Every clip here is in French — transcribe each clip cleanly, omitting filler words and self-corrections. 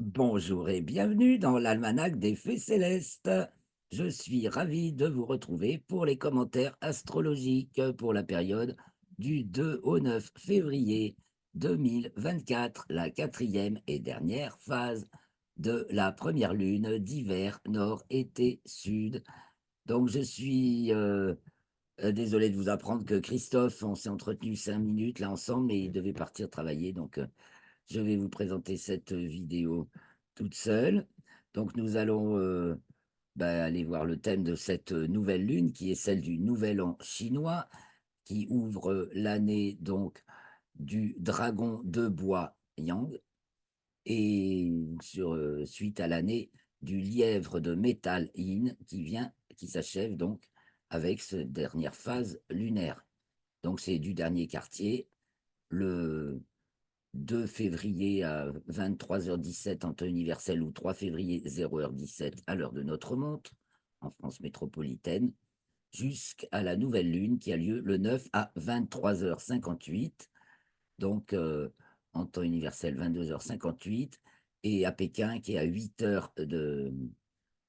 Bonjour et bienvenue dans l'almanach des Fées Célestes. Je suis ravi de vous retrouver pour les commentaires astrologiques pour la période du 2 au 9 février 2024, la quatrième et dernière phase de la première lune d'hiver nord, été, sud. Donc je suis désolé de vous apprendre que Christophe, on s'est entretenu 5 minutes là ensemble, mais il devait partir travailler. Donc je vais vous présenter cette vidéo toute seule. Donc nous allons aller voir le thème de cette nouvelle lune qui est celle du nouvel an chinois qui ouvre l'année donc du dragon de bois Yang et suite à l'année du lièvre de métal Yin qui s'achève donc avec cette dernière phase lunaire. Donc c'est du dernier quartier, le 2 février à 23h17 en temps universel ou 3 février 0h17 à l'heure de notre montre en France métropolitaine, jusqu'à la nouvelle lune qui a lieu le 9 à 23h58, donc en temps universel 22h58, et à Pékin qui est à 8 heures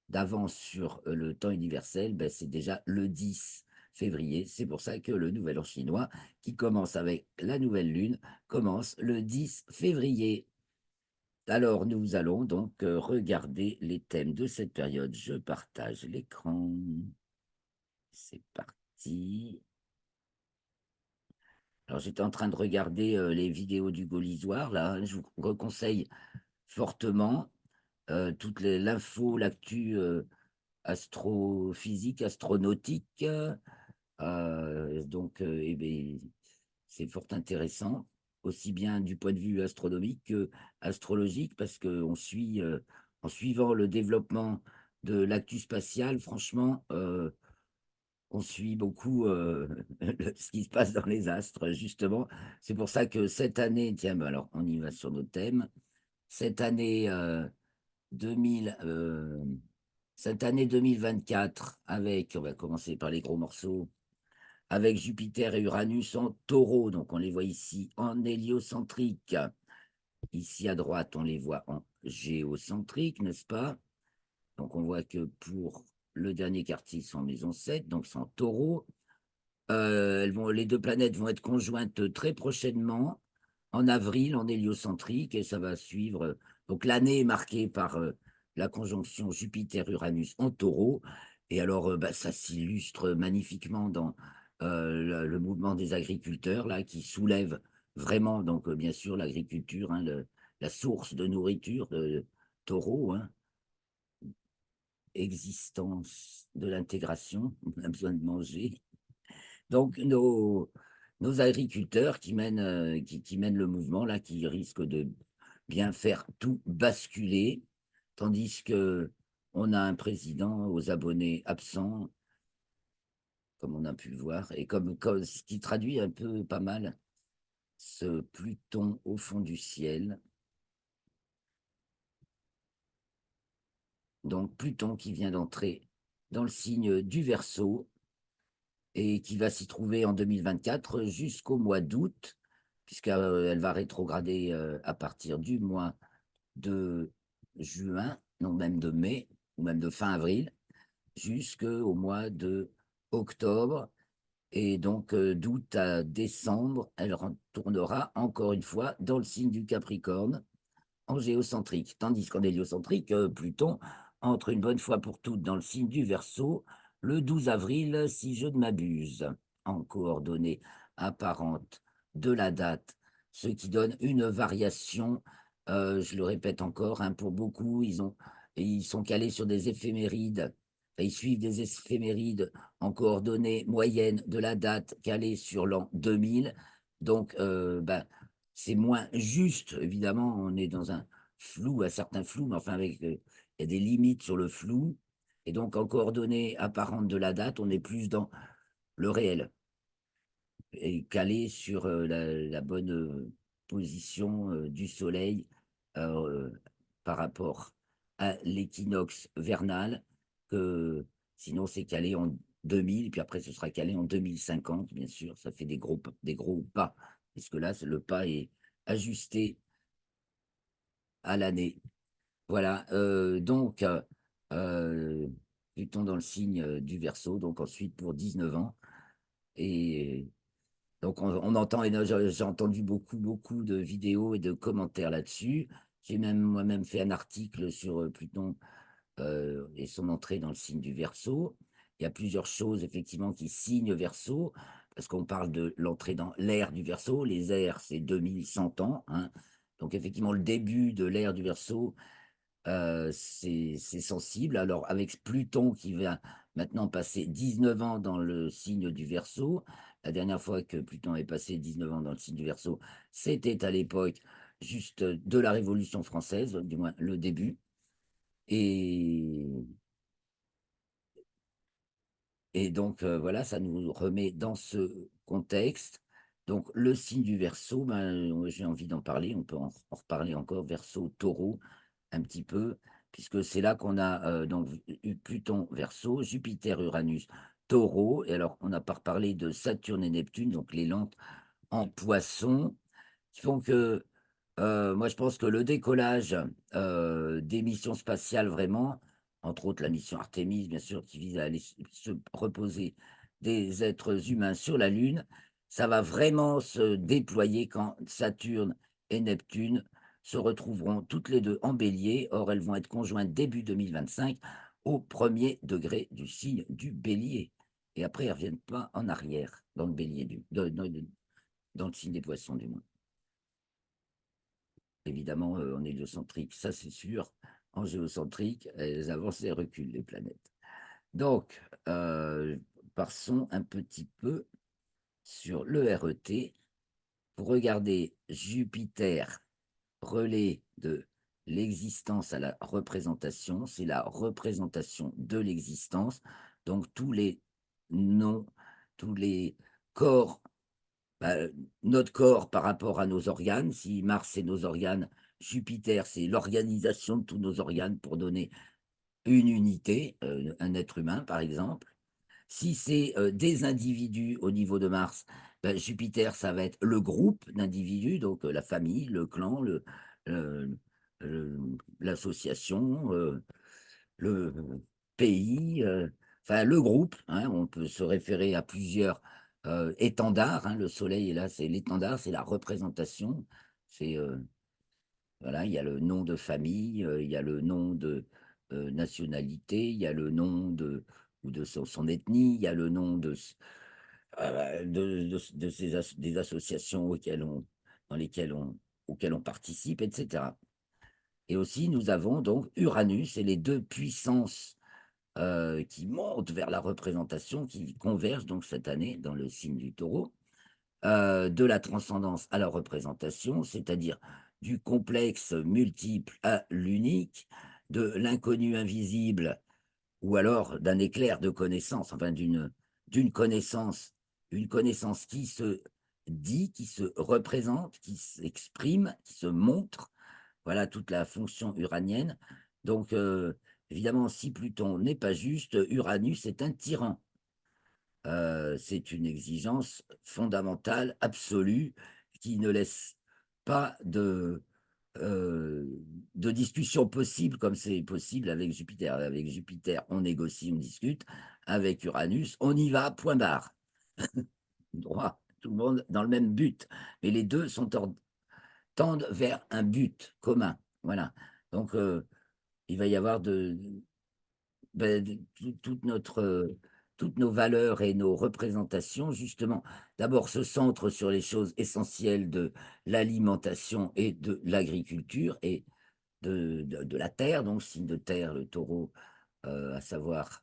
d'avance sur le temps universel, ben, c'est déjà le 10 février. C'est pour ça que le nouvel an chinois, qui commence avec la nouvelle lune, commence le 10 février. Alors, nous allons donc regarder les thèmes de cette période. Je partage l'écran. C'est parti. Alors, j'étais en train de regarder les vidéos du Gaulisoir, là. Je vous reconseille fortement toute l'info, l'actu astrophysique, astronautique. Eh ben, c'est fort intéressant, aussi bien du point de vue astronomique que astrologique, parce qu'on suit, en suivant le développement de l'actu spatial, franchement, on suit beaucoup ce qui se passe dans les astres, justement. C'est pour ça que cette année, tiens, ben alors on y va sur nos thèmes. Cette année 2000, cette année 2024, avec, on va commencer par les gros morceaux, avec Jupiter et Uranus en taureau, donc on les voit ici en héliocentrique. Ici à droite, on les voit en géocentrique, n'est-ce pas? Donc on voit que pour le dernier quartier, ils sont en maison 7, donc c'est en taureau. Les deux planètes vont être conjointes très prochainement, en avril, en héliocentrique, et ça va suivre. Donc l'année est marquée par la conjonction Jupiter-Uranus en taureau. Et alors, ça s'illustre magnifiquement dans le mouvement des agriculteurs, là, qui soulève vraiment, donc bien sûr, l'agriculture, hein, la source de nourriture de taureau, hein, existence de l'intégration, on a besoin de manger. Donc, nos agriculteurs qui mènent le mouvement, là, qui risquent de bien faire tout basculer, tandis que on a un président aux abonnés absents, comme on a pu le voir, et ce qui traduit un peu pas mal ce Pluton au fond du ciel. Donc, Pluton qui vient d'entrer dans le signe du Verseau et qui va s'y trouver en 2024 jusqu'au mois d'août, puisqu'elle va rétrograder à partir du mois de juin, non même de mai, ou même de fin avril, jusqu'au mois de octobre. Et donc d'août à décembre, elle retournera encore une fois dans le signe du Capricorne en géocentrique, tandis qu'en héliocentrique, Pluton entre une bonne fois pour toutes dans le signe du Verseau le 12 avril, si je ne m'abuse, en coordonnées apparentes de la date, ce qui donne une variation, je le répète encore, hein, pour beaucoup, ils sont calés sur des éphémérides, enfin, ils suivent des éphémérides en coordonnées moyennes de la date calée sur l'an 2000, donc c'est moins juste, évidemment, on est dans un flou, un certain flou, mais enfin, il y a des limites sur le flou. Et donc, en coordonnées apparentes de la date, on est plus dans le réel et calé sur la bonne position du Soleil euh, par rapport à l'équinoxe vernal, que sinon c'est calé en 2000, puis après ce sera calé en 2050, bien sûr, ça fait des gros pas, parce que là, le pas est ajusté à l'année. Voilà, heu, Pluton dans le signe, du Verseau, donc ensuite pour 19 ans et donc on entend j'ai entendu beaucoup, beaucoup de vidéos et de commentaires là-dessus. J'ai même moi-même fait un article sur, Pluton, et son entrée dans le signe du Verseau. Il y a plusieurs choses effectivement qui signent Verseau, parce qu'on parle de l'entrée dans l'ère du Verseau. Les ères, c'est 2100 ans, hein. Donc effectivement, le début de l'ère du Verseau, c'est sensible. Alors avec Pluton qui va maintenant passer 19 ans dans le signe du Verseau, la dernière fois que Pluton est passé 19 ans dans le signe du Verseau, c'était à l'époque juste de la Révolution française, du moins le début et donc voilà, ça nous remet dans ce contexte. Donc le signe du Verseau, ben, j'ai envie d'en parler, on peut en reparler encore, Verseau, Taureau, un petit peu, puisque c'est là qu'on a, donc eu Pluton, Verseau, Jupiter, Uranus, Taureau et alors on n'a pas reparlé de Saturne et Neptune, donc les lampes en Poisson, qui font que, moi je pense que le décollage, des missions spatiales vraiment, entre autres la mission Artémis bien sûr qui vise à aller se reposer des êtres humains sur la Lune, ça va vraiment se déployer quand Saturne et Neptune se retrouveront toutes les 2 en Bélier. Or elles vont être conjointes début 2025 au 1er degré du signe du Bélier et après elles reviennent pas en arrière dans le Bélier du de dans le signe des Poissons du moins. Évidemment, en héliocentrique, ça c'est sûr. En géocentrique, elles avancent et reculent, les planètes. Donc, passons un petit peu sur le RET pour regarder Jupiter, relais de l'existence à la représentation. C'est la représentation de l'existence. Donc tous les noms, tous les corps, bah, notre corps par rapport à nos organes, si Mars c'est nos organes, Jupiter c'est l'organisation de tous nos organes pour donner une unité, un être humain par exemple. Si c'est, des individus au niveau de Mars, bah, Jupiter ça va être le groupe d'individus, donc la famille, le clan, le l'association, le pays, enfin le groupe, hein. On peut se référer à plusieurs, étendards, hein. Le soleil est là, c'est l'étendard, c'est la représentation. C'est, voilà, il y a le nom de famille, il y a le nom de, nationalité, il y a le nom de ou de son ethnie, il y a le nom de ces des associations dans lesquelles auxquelles on participe et cetera. Et aussi nous avons donc Uranus et les 2 puissances qui monte vers la représentation, qui converge donc cette année dans le signe du Taureau, de la transcendance à la représentation, c'est-à-dire du complexe multiple à l'unique, de l'inconnu invisible ou alors d'un éclair de connaissance, enfin d'une connaissance, une connaissance qui se dit, qui se représente, qui s'exprime, qui se montre. Voilà toute la fonction uranienne. Donc, évidemment, si Pluton n'est pas juste, Uranus est un tyran. C'est une exigence fondamentale, absolue, qui ne laisse pas de discussion possible comme c'est possible avec Jupiter. Avec Jupiter, on négocie, on discute. Avec Uranus, on y va, point barre. Droit, tout le monde dans le même but. Mais les 2 tendent vers un but commun. Voilà. Donc, il va y avoir toute notre, toutes nos valeurs et nos représentations, justement, d'abord se centrent sur les choses essentielles de l'alimentation et de l'agriculture et de la terre, donc signe de terre, le taureau, à savoir,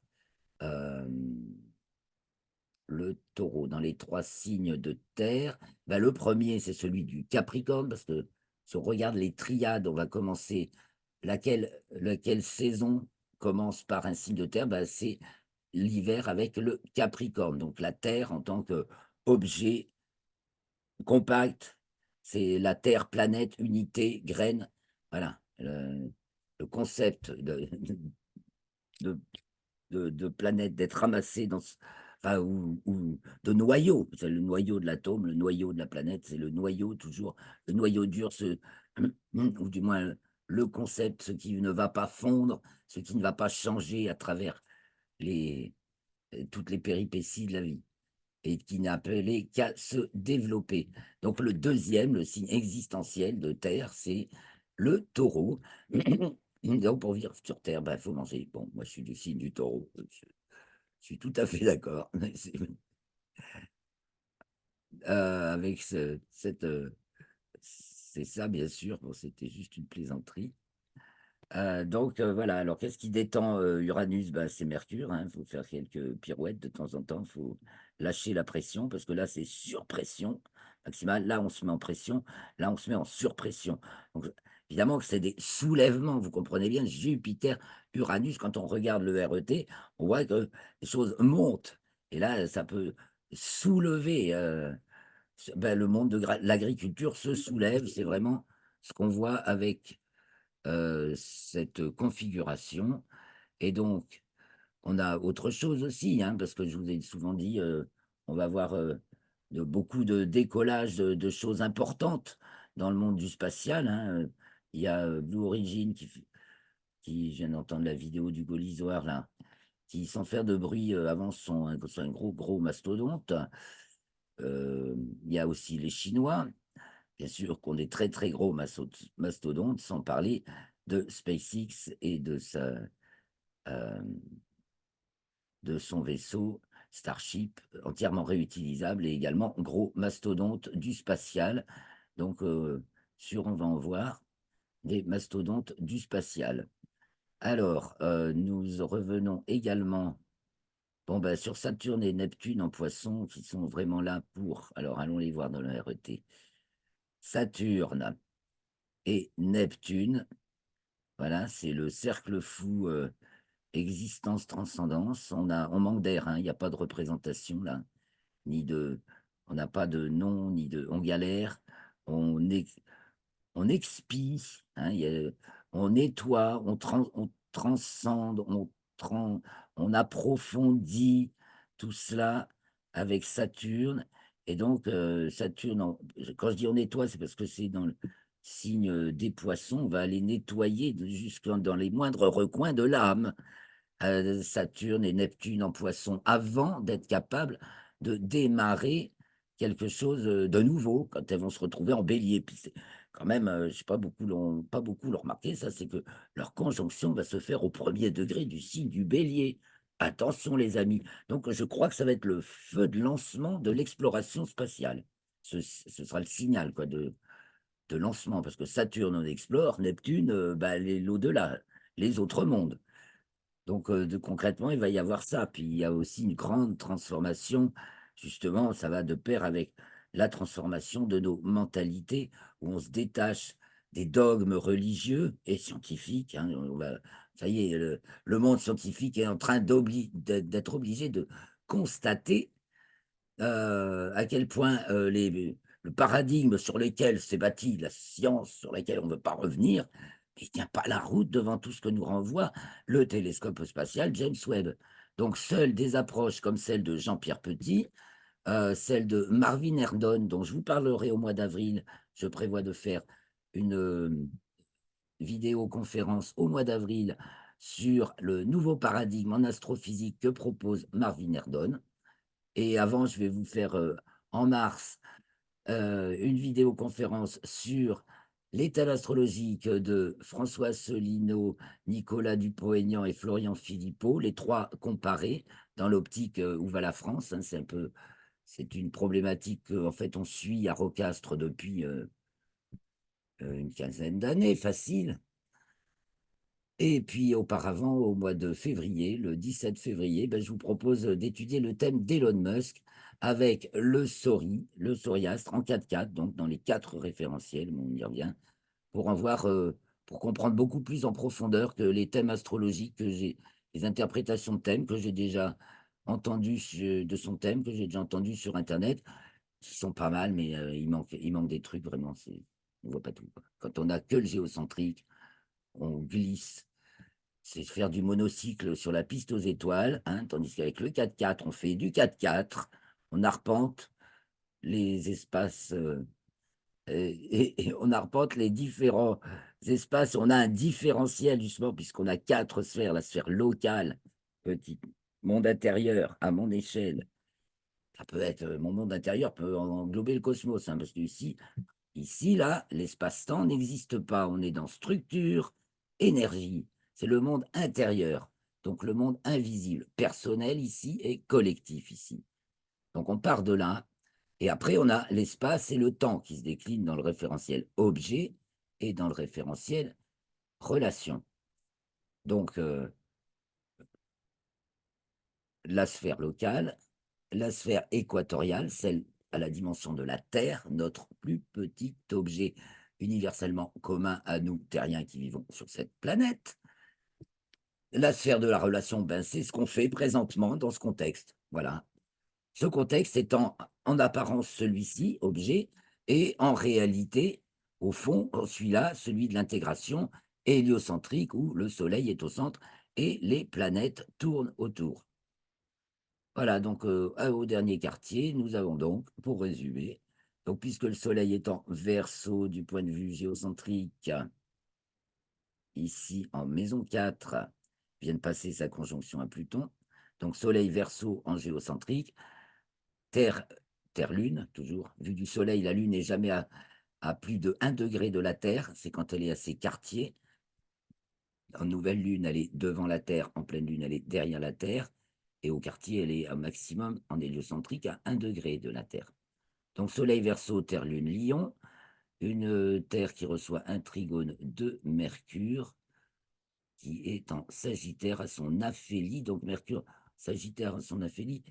le taureau dans les 3 signes de terre, bah, le premier c'est celui du Capricorne parce que si on regarde les triades, on va commencer laquelle saison commence par un signe de terre? Bah, c'est l'hiver avec le Capricorne, donc la terre en tant qu'objet compact, c'est la terre, planète, unité, graine, voilà, le concept de de planète, d'être ramassé dans ce enfin ou de noyau. C'est le noyau de l'atome, le noyau de la planète, c'est le noyau toujours, le noyau dur, ou du moins le concept, ce qui ne va pas fondre, ce qui ne va pas changer à travers les toutes les péripéties de la vie et qui n'a appelé qu'à se développer. Donc le deuxième, le signe existentiel de terre, c'est le taureau. Donc pour vivre sur terre, il faut manger. Bon, moi je suis du signe du taureau, je suis tout à fait d'accord. Avec c'est ça bien sûr, bon c'était juste une plaisanterie. Donc voilà, alors qu'est-ce qui détend, Uranus? Bah, c'est Mercure, hein, il faut faire quelques pirouettes de temps en temps, il faut lâcher la pression parce que là, c'est surpression maximale. Là, on se met en pression, là, on se met en surpression. Donc évidemment que c'est des soulèvements, vous comprenez bien, Jupiter, Uranus, quand on regarde le RET, on voit que les choses montent et là, ça peut soulever, le monde de l'agriculture se soulève, c'est vraiment ce qu'on voit avec cette configuration et donc on a autre chose aussi, hein, parce que je vous ai souvent dit, on va avoir, beaucoup de décollage de choses importantes dans le monde du spatial, hein, il y a, Blue Origin qui je viens d'entendre la vidéo d'Hugo Lisoire là, qui sans faire de bruit, avance son gros, gros mastodonte. Il y a aussi les Chinois. Bien sûr qu'on est très, très gros mastodontes, sans parler de SpaceX et hem, de son vaisseau Starship, entièrement réutilisable et également gros mastodonte du spatial. Donc, on va en voir des mastodontes du spatial. Alors, nous revenons également, bon, bah, sur Saturne et Neptune en Poisson qui sont vraiment là pour alors allons les voir dans le RET. Saturne et Neptune. Voilà, c'est le cercle fou, existence, transcendance. On manque d'air, hein, il y a pas de représentation là, ni de on n'a pas de nom, ni de on galère, on ex on expie, hein, on nettoie, on transcende, on approfondit tout cela avec Saturne et donc Saturne quand je dis on nettoie, c'est parce que c'est dans le signe, des Poissons, on va aller nettoyer jusque dans les moindres recoins de l'âme. Saturne et Neptune en Poisson avant d'être capables de démarrer quelque chose, de nouveau quand elles vont se retrouver en Bélier. Puis c'est quand même, je sais pas beaucoup l'ont remarqué ça, c'est que leur conjonction va se faire au premier degré du signe du Bélier. Attention les amis. Donc je crois que ça va être le feu de lancement de l'exploration spatiale. Ce sera le signal quoi de lancement parce que Saturne on explore, Neptune, l'au-delà, les autres mondes. Donc, concrètement, il va y avoir ça. Puis il y a aussi une grande transformation, justement, ça va de pair avec la transformation de nos mentalités, où on se détache des dogmes religieux et scientifiques, hein. Ça y est, le monde scientifique est en train d'être obligé de constater à quel point, le paradigme sur lequel s'est bâtie la science, sur laquelle on ne veut pas revenir, il tient pas la route devant tout ce que nous renvoie le télescope spatial James Webb. Donc seules des approches comme celle de Jean-Pierre Petit, celle de Marvin Erdon, dont je vous parlerai au mois d'avril. Je prévois de faire une, vidéoconférence au mois d'avril sur le nouveau paradigme en astrophysique que propose Marvin Erdon. Et avant, je vais vous faire, en mars, une vidéoconférence sur l'étal astrologique de François Asselineau, Nicolas Dupont-Aignan et Florian Philippot, les 3 comparés dans l'optique, où va la France, hein. C'est une problématique qu'en fait on suit à Rocastre depuis, une quinzaine d'années facile. Et puis auparavant, au mois de février, le 17 février, je vous propose, d'étudier le thème d'Elon Musk avec le Soriastre en 4x4, donc dans les 4 référentiels, mais on y revient, pour en voir, pour comprendre beaucoup plus en profondeur que les thèmes astrologiques les interprétations de thèmes que j'ai déjà entendues de son thème, que j'ai déjà entendues sur internet, qui sont pas mal, mais il manque des trucs vraiment, on voit pas tout, quoi. Quand on a que le géocentrique, on glisse. C'est faire du monocycle sur la piste aux étoiles, hein, tandis qu'avec le 4x4, on fait du 4x4, on arpente les espaces, Et on arpente les différents espaces. On a un différentiel justement puisqu'on a 4 sphères, la sphère locale, petit monde intérieur à mon échelle. Ça peut être, mon monde intérieur peut englober le cosmos, hein, parce qu'ici, là, l'espace-temps n'existe pas. On est dans structure, énergie. C'est le monde intérieur, donc le monde invisible, personnel ici et collectif ici. Donc on part de là et après on a l'espace et le temps qui se déclinent dans le référentiel objet et dans le référentiel relation. Donc la sphère locale, la sphère équatoriale, celle à la dimension de la Terre, notre plus petit objet universellement commun à nous, terriens qui vivons sur cette planète. La sphère de la relation, ben, c'est ce qu'on fait présentement dans ce contexte. Voilà. Ce contexte étant en apparence celui-ci, objet, et en réalité, au fond, celui-là, celui de l'intégration héliocentrique où le Soleil est au centre et les planètes tournent autour. Voilà, donc au dernier quartier, nous avons donc, pour résumer, donc puisque le Soleil est en Verseau du point de vue géocentrique, ici en maison 4, vient de passer sa conjonction à Pluton, donc Soleil Verseau en géocentrique, Terre, Terre-Lune, toujours. Vu du Soleil, la Lune n'est jamais à plus de 1 degré de la Terre. C'est quand elle est à ses quartiers. En nouvelle Lune, elle est devant la Terre. En pleine Lune, elle est derrière la Terre. Et au quartier, elle est au maximum en héliocentrique à 1 degré de la Terre. Donc Soleil Verseau, Terre-Lune, Lion. Une Terre qui reçoit un trigone de Mercure, qui est en Sagittaire à son aphélie. Donc Mercure, Sagittaire à son aphélie.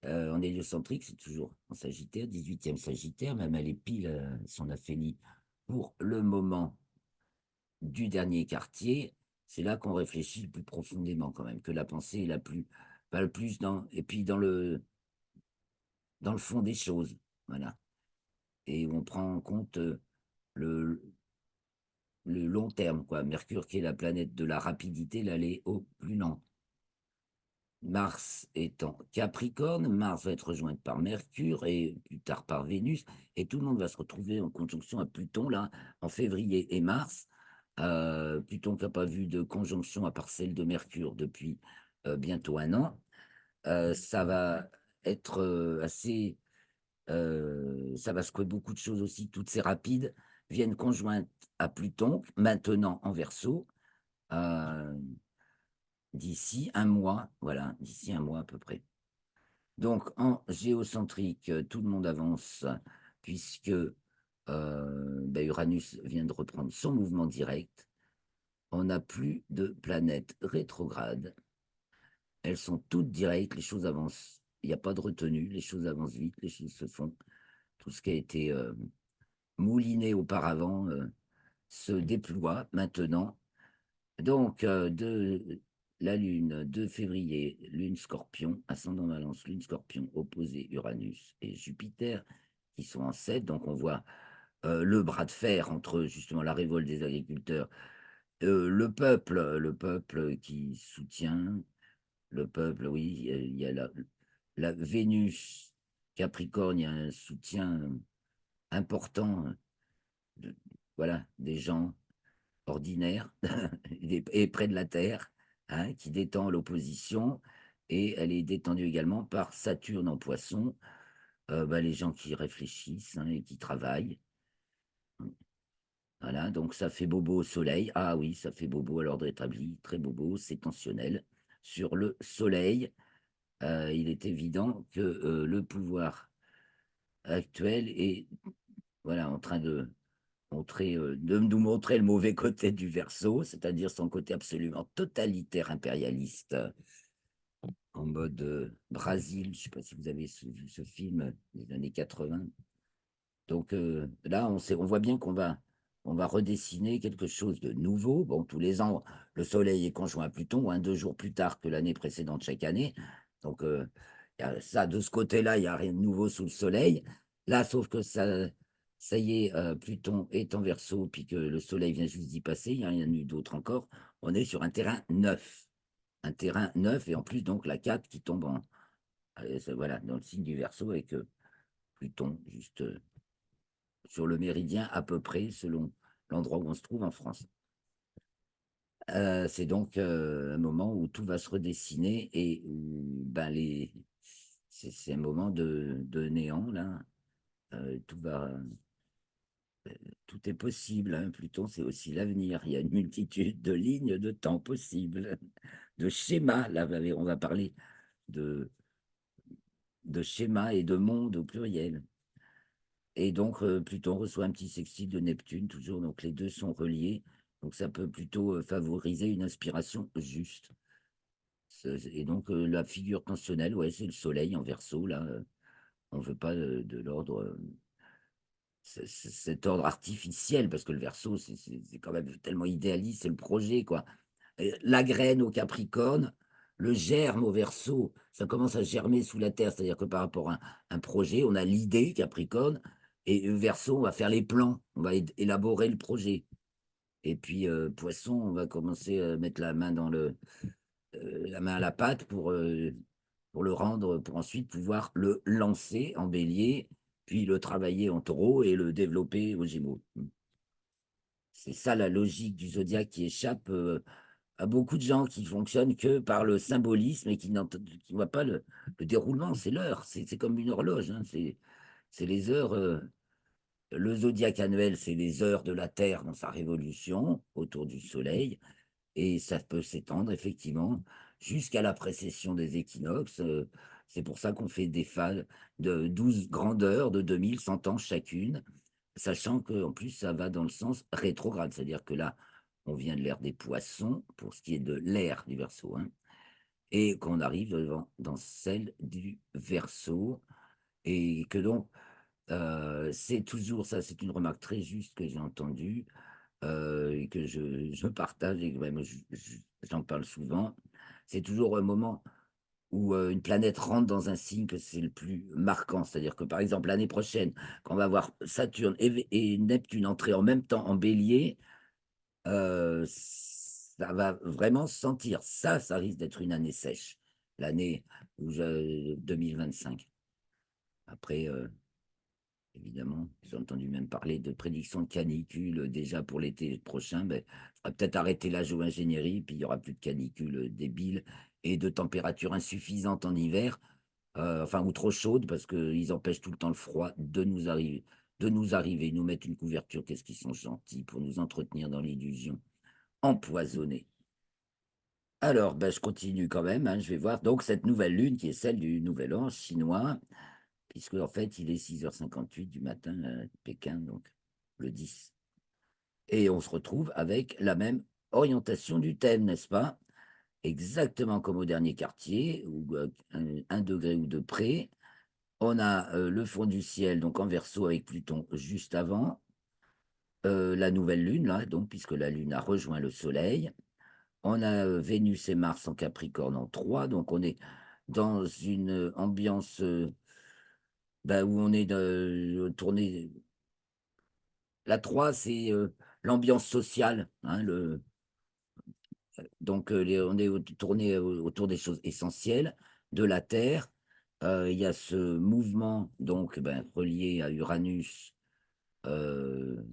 En héliocentrique, c'est toujours en Sagittaire, 18e Sagittaire, même elle est pile son aphélie pour le moment du dernier quartier. C'est là qu'on réfléchit le plus profondément quand même, que la pensée est la plus, pas le plus dans, et puis dans le fond des choses, voilà. Et on prend en compte le, le long terme, quoi. Mercure qui est la planète de la rapidité, l'aller au plus lent. Mars est en Capricorne, Mars va être rejointe par Mercure et plus tard par Vénus, et tout le monde va se retrouver en conjonction à Pluton, là, en février et mars. Pluton qui n'a pas vu de conjonction à part celle de Mercure depuis bientôt 1 an. Ça va être assez... ça va secouer beaucoup de choses aussi, toutes ces rapides viennent conjointes à Pluton, maintenant en Verseau. Euh, D'ici 1 mois, voilà, d'ici 1 mois à peu près. Donc en géocentrique, tout le monde avance puisque Uranus vient de reprendre son mouvement direct. On n'a plus de planètes rétrogrades. Elles sont toutes directes, les choses avancent. Il n'y a pas de retenue, les choses avancent vite, les choses se font. Tout ce qui a été mouliné auparavant se déploie maintenant. Donc, de la Lune, 2 février, Lune Scorpion, ascendant Balance, Lune Scorpion, opposé Uranus et Jupiter, qui sont en 7. Donc, on voit le bras de fer entre justement la révolte des agriculteurs, le peuple qui soutient, le peuple, oui, il y a la Vénus, Capricorne, il y a un soutien important, de- voilà, des gens ordinaire et près de la Terre, hein, qui détend l'opposition, et elle est détendue également par Saturne en Poisson, les gens qui réfléchissent hein, et qui travaillent. Voilà, donc ça fait bobo au soleil. Ah oui, ça fait bobo à l'ordre établi, très bobo, c'est tensionnel. Sur le soleil, il est évident que le pouvoir actuel est voilà, en train de nous montrer le mauvais côté du Verseau, c'est-à-dire son côté absolument totalitaire impérialiste, en mode Brésil. Je ne sais pas si vous avez vu ce film des années 80. Donc là, on voit bien on va redessiner quelque chose de nouveau. Bon, tous les ans, le Soleil est conjoint à Pluton, 2 jours plus tard que l'année précédente chaque année. Donc ça, de ce côté-là, il n'y a rien de nouveau sous le Soleil. Là, sauf que ça y est, Pluton est en Verseau, puis que le Soleil vient juste d'y passer, il n'y a rien eu d'autre encore. On est sur un terrain neuf. Un terrain neuf, et en plus, donc, la 4 qui tombe voilà, dans le signe du Verseau avec Pluton juste sur le méridien à peu près selon l'endroit où on se trouve en France. C'est donc, un moment où tout va se redessiner et où, ben, les c'est un moment de néant là, tout va tout est possible, hein. Pluton, c'est aussi l'avenir. Il y a une multitude de lignes de temps possibles, de schémas. Là, on va parler de schémas et de monde au pluriel. Et donc, Pluton reçoit un petit sextile de Neptune, toujours, donc les 2 sont reliés. Donc ça peut plutôt, favoriser une inspiration juste. Et donc, la figure tensionnelle, ouais, c'est le soleil en Verseau, là, on veut pas de l'ordre, cet ordre artificiel, parce que le Verseau, c'est quand même tellement idéaliste, c'est le projet, quoi. La graine au Capricorne, le germe au Verseau, ça commence à germer sous la terre, c'est-à-dire que par rapport à un projet, on a l'idée Capricorne et Verseau, on va faire les plans, on va élaborer le projet. Et puis, Poisson, on va commencer à mettre la main à la pâte pour le rendre, pour ensuite pouvoir le lancer en Bélier, puis le travailler en Taureau et le développer aux Gémeaux. C'est ça la logique du zodiaque qui échappe, à beaucoup de gens qui fonctionnent que par le symbolisme et qui voient pas le déroulement, c'est l'heure, c'est comme une horloge, hein, c'est les heures, le zodiaque annuel, c'est les heures de la Terre dans sa révolution autour du soleil et ça peut s'étendre effectivement jusqu'à la précession des équinoxes, c'est pour ça qu'on fait des phases de 12 grandeurs de 2100 ans chacune, sachant qu'en plus ça va dans le sens rétrograde. C'est-à-dire que là, on vient de l'ère des Poissons pour ce qui est de l'ère du Verseau, hein, et qu'on arrive dans celle du Verseau et que donc, c'est toujours ça, c'est une remarque très juste que j'ai entendue, et que je partage et que même j'en parle souvent. C'est toujours un moment où, une planète rentre dans un signe que c'est le plus marquant. C'est-à-dire que, par exemple, l'année prochaine, quand on va voir Saturne et Neptune entrer en même temps en Bélier, ça va vraiment se sentir. Ça risque d'être une année sèche, l'année où je 2025. Après, évidemment, j'ai entendu même parler de prédiction de canicule, déjà pour l'été prochain. Ben, faudra peut-être arrêter la géo-ingénierie, puis il y aura plus de canicule, débile et de température insuffisante en hiver, enfin ou trop chaude parce qu'ils empêchent tout le temps le froid de nous arriver. Ils nous mettent une couverture, qu'est-ce qu'ils sont gentils pour nous entretenir dans l'illusion, empoisonnés. Alors, ben, je continue quand même, hein, je vais voir donc cette nouvelle lune qui est celle du nouvel an chinois. Puisque en fait, il est 6h58 du matin à Pékin, donc le 10. Et on se retrouve avec la même orientation du thème, n'est-ce pas? Exactement comme au dernier quartier, ou 1 degré ou 2 près. On a, le fond du ciel, donc en Verseau avec Pluton juste avant, la nouvelle lune là, donc puisque la lune a rejoint le soleil. On a, Vénus et Mars en Capricorne en 3, donc on est dans une, ambiance, bah, où on est tourné. La 3, c'est, l'ambiance sociale, hein, donc on est tourné autour des choses essentielles de la Terre. Il y a ce mouvement donc ben, relié à Uranus, heu,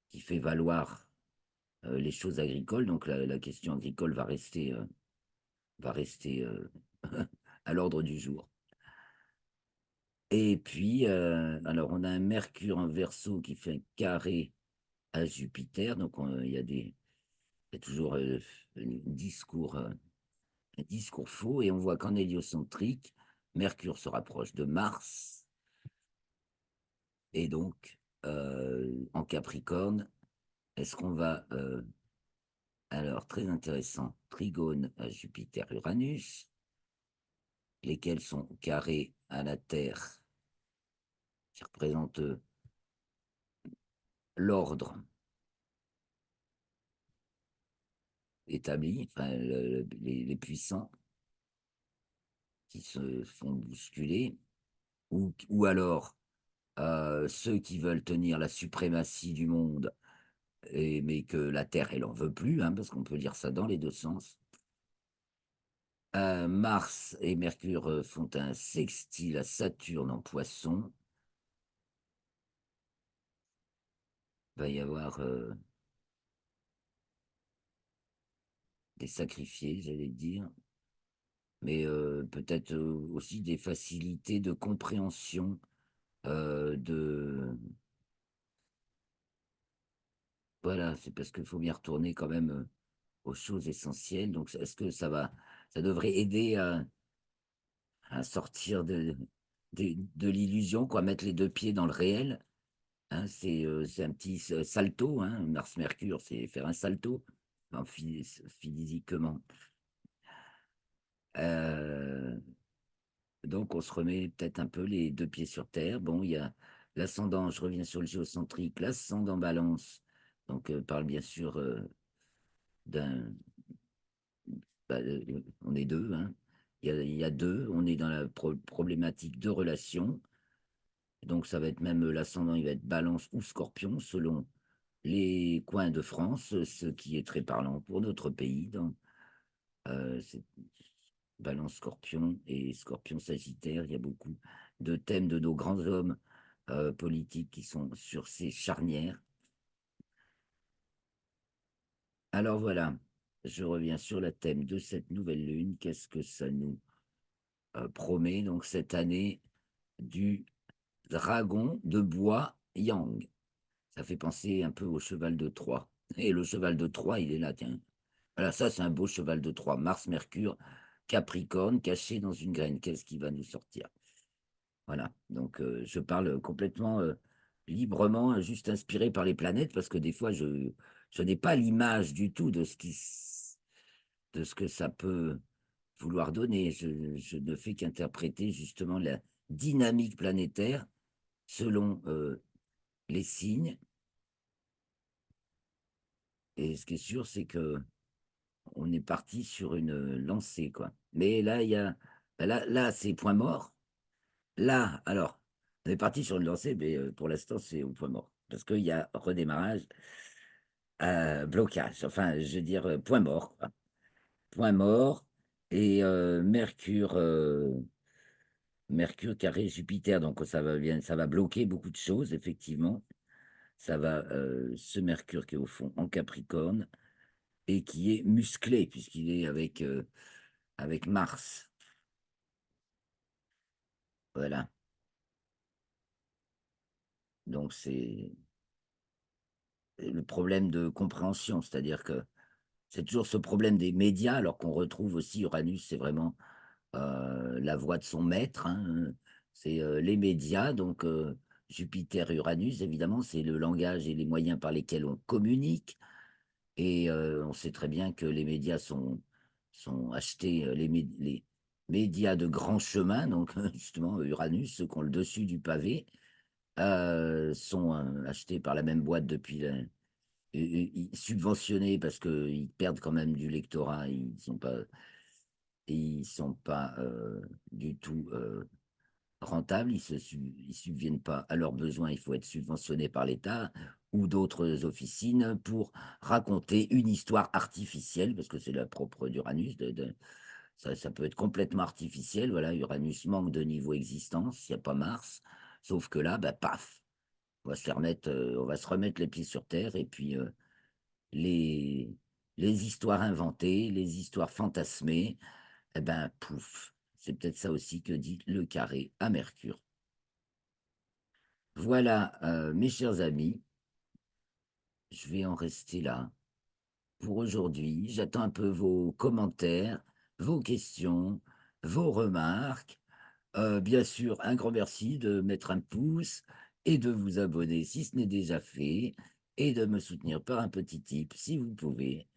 qui fait valoir, les choses agricoles. Donc la question agricole va rester, à l'ordre du jour. Et puis, alors on a un Mercure en Verseau qui fait un carré à Jupiter, donc il y a toujours, un discours faux et on voit qu'en héliocentrique, Mercure se rapproche de Mars et donc, en Capricorne, est-ce qu'on va, alors très intéressant, trigone à Jupiter-Uranus, lesquels sont carrés à la Terre, qui représentent, l'ordre établi, enfin les puissants qui se font bousculer ou alors, ceux qui veulent tenir la suprématie du monde mais que la Terre, elle en veut plus, hein, parce qu'on peut lire ça dans les 2 sens. Mars et Mercure, font un sextile à Saturne en Poisson va y avoir des sacrifiés, j'allais dire, mais peut-être aussi des facilités de compréhension de... Voilà, c'est parce qu'il faut bien retourner quand même aux choses essentielles. Donc, est-ce que ça devrait aider à sortir de l'illusion, quoi, mettre les deux pieds dans le réel, hein, c'est un petit salto, hein, Mars-Mercure, c'est faire un salto, enfin, physiquement. Euh, donc, on se remet peut-être un peu les deux pieds sur terre. Bon, il y a l'ascendant, je reviens sur le géocentrique, l'ascendant balance, donc parle bien sûr d'un bah, on est deux, hein. Il y a deux, on est dans la problématique de relation. Donc, ça va être même l'ascendant, il va être balance ou scorpion, selon les coins de France, ce qui est très parlant pour notre pays. C'est balance scorpion et scorpion sagittaire. Il y a beaucoup de thèmes de nos grands hommes politiques qui sont sur ces charnières. Alors voilà, je reviens sur le thème de cette nouvelle lune. Qu'est-ce que ça nous promet donc cette année du dragon de bois yang? Ça fait penser un peu au cheval de Troie. Et le cheval de Troie, il est là, tiens. Voilà, ça, c'est un beau cheval de Troie. Mars, Mercure, Capricorne, caché dans une graine. Qu'est-ce qui va nous sortir? Voilà. Donc, je parle complètement librement, juste inspiré par les planètes, parce que des fois, je n'ai pas l'image du tout de ce que ça peut vouloir donner. Je ne fais qu'interpréter justement la dynamique planétaire selon les signes. Et ce qui est sûr, c'est que on est parti sur une lancée, quoi. Mais là, là, c'est point mort. Là, alors, on est parti sur une lancée, mais pour l'instant, c'est au point mort. Parce qu'il y a redémarrage, blocage, enfin, je veux dire, point mort, quoi. Point mort. Et Mercure carré Jupiter, donc ça va bloquer beaucoup de choses, effectivement. Ça va, ce Mercure qui est au fond en Capricorne et qui est musclé, puisqu'il est avec Mars. Voilà. Donc, c'est le problème de compréhension, c'est-à-dire que c'est toujours ce problème des médias, alors qu'on retrouve aussi Uranus, c'est vraiment la voix de son maître, hein, c'est les médias, donc Jupiter-Uranus, évidemment, c'est le langage et les moyens par lesquels on communique, et on sait très bien que les médias sont achetés, les médias de grand chemin, donc justement Uranus, ceux qui ont le dessus du pavé, sont achetés par la même boîte depuis subventionnés parce qu'ils perdent quand même du lectorat, ils sont pas du tout rentables, ils subviennent pas à leurs besoins, il faut être subventionné par l'État ou d'autres officines pour raconter une histoire artificielle, parce que c'est la propre d'Uranus, ça peut être complètement artificiel, voilà, Uranus manque de niveau existence, il n'y a pas Mars, sauf que là, bah, paf, on va se remettre les pieds sur terre et puis les, les histoires inventées, les histoires fantasmées, eh ben, pouf, c'est peut-être ça aussi que dit le carré à Mercure. Voilà, mes chers amis, je vais en rester là pour aujourd'hui. J'attends un peu vos commentaires, vos questions, vos remarques. Bien sûr, un grand merci de mettre un pouce et de vous abonner si ce n'est déjà fait et de me soutenir par un petit tip si vous pouvez.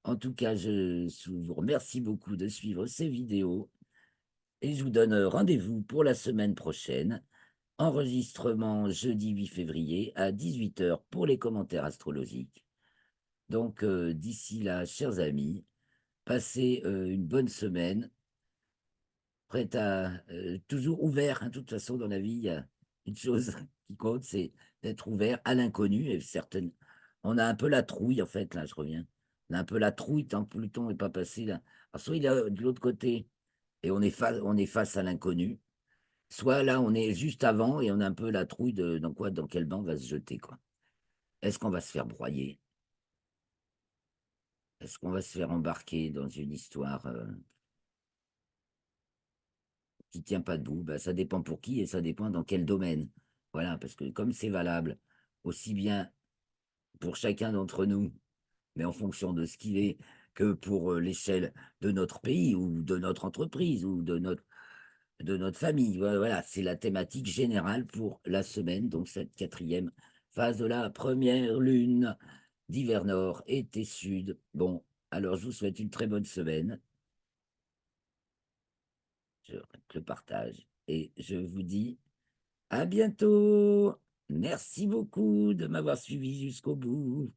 En tout cas, je vous remercie beaucoup de suivre ces vidéos et je vous donne rendez-vous pour la semaine prochaine. Enregistrement jeudi 8 février à 18 heures pour les commentaires astrologiques. Donc, d'ici là, chers amis, passez une bonne semaine, prête à toujours ouvert, hein. De toute façon, dans la vie, il y a une chose qui compte, c'est d'être ouvert à l'inconnu. Et certaines, on a un peu la trouille, en fait, là, je reviens. On a un peu la trouille tant que Pluton n'est pas passé là. Alors, soit il est de l'autre côté et on est face à l'inconnu, soit là, on est juste avant et on a un peu la trouille dans quel banc on va se jeter, quoi. Est-ce qu'on va se faire broyer? Est-ce qu'on va se faire embarquer dans une histoire qui tient pas debout? Bah, ça dépend pour qui et ça dépend dans quel domaine. Voilà, parce que comme c'est valable aussi bien pour chacun d'entre nous, mais en fonction de ce qu'il est, que pour l'échelle de notre pays ou de notre entreprise ou de notre famille. Voilà, c'est la thématique générale pour la semaine, donc cette quatrième phase de la première lune d'hiver nord, été sud. Bon, alors je vous souhaite une très bonne semaine. Je le partage et je vous dis à bientôt. Merci beaucoup de m'avoir suivi jusqu'au bout.